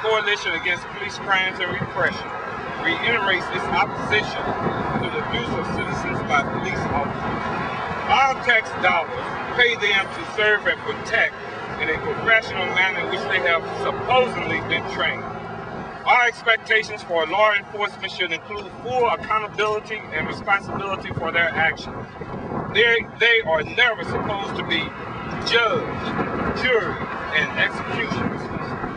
Coalition Against Police Crimes and Repression reiterates its opposition to the abuse of citizens by police officers. Our tax dollars pay them to serve and protect in a professional manner in which they have supposedly been trained. Our expectations for law enforcement should include full accountability and responsibility for their actions. They are never supposed to be judge, jury, and executioners.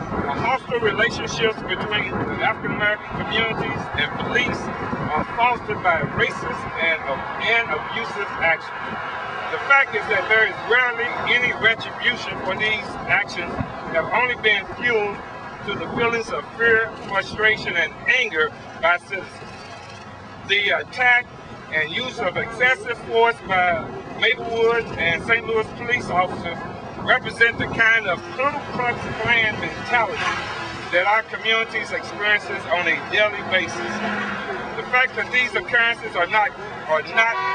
The hostile relationships between the African American communities and police are fostered by racist and abusive actions. The fact is that there is rarely any retribution for these actions have only been fueled to the feelings of fear, frustration, and anger by citizens. The attack and use of excessive force by Maplewood and St. Louis police officers represent the kind of Ku Klux Klan mentality that our communities experiences on a daily basis. The fact that these occurrences are not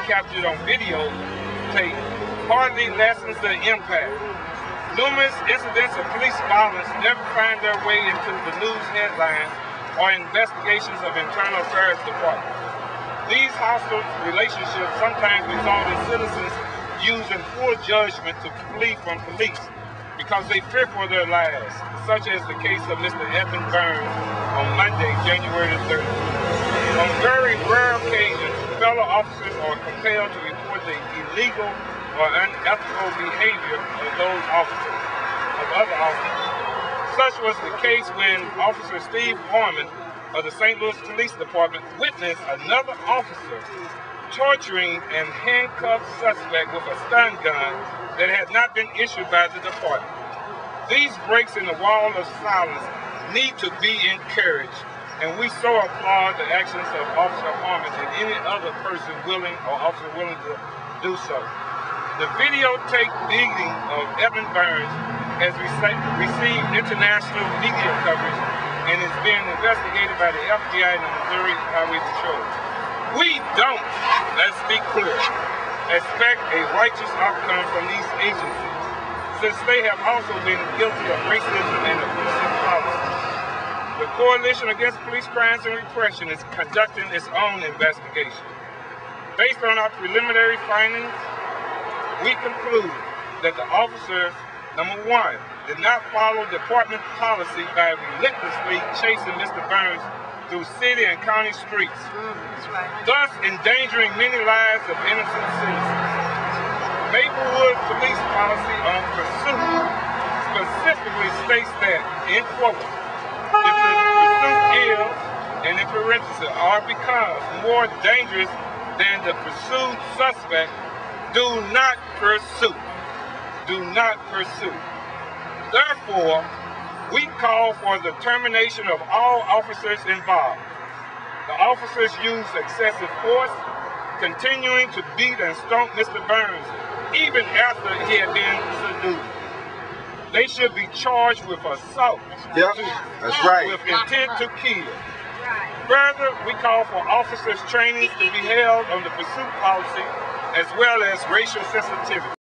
captured on video tape hardly lessens the impact. Numerous incidents of police violence never find their way into the news headlines or investigations of internal affairs departments. These hostile relationships sometimes result in citizens using poor judgment to flee from police because they fear for their lives, such as the case of Mr. Edmun Burns on Monday, January the 30th. On very rare occasions, fellow officers are compelled to report the illegal or unethical behavior of other officers. Such was the case when Officer Steve Harmon of the St. Louis Police Department witnessed another officer torturing and handcuffed suspect with a stun gun that had not been issued by the department. These breaks in the wall of silence need to be encouraged, and we so applaud the actions of Officer Harmon and any other person willing to do so. The videotape beating of Edmun Burns has received international media coverage and is being investigated by the FBI and the Missouri Highway Patrol. We don't, let's be clear, expect a righteous outcome from these agencies, since they have also been guilty of racism and abusive policies. The Coalition Against Police Crimes and Repression is conducting its own investigation. Based on our preliminary findings, we conclude that the officers, number one, did not follow department policy by relentlessly chasing Mr. Burns through city and county streets, thus endangering many lives of innocent citizens. Maplewood police policy on pursuit specifically states that, in quote, if the pursuit is, and in parentheses, or becomes more dangerous than the pursued suspect, do not pursue. Do not pursue. Therefore, we call for the termination of all officers involved. The officers used excessive force, continuing to beat and stomp Mr. Burns even after he had been subdued. They should be charged with assault. Yep, that's right. With intent to kill. Further, we call for officers' trainings to be held on the pursuit policy as well as racial sensitivity.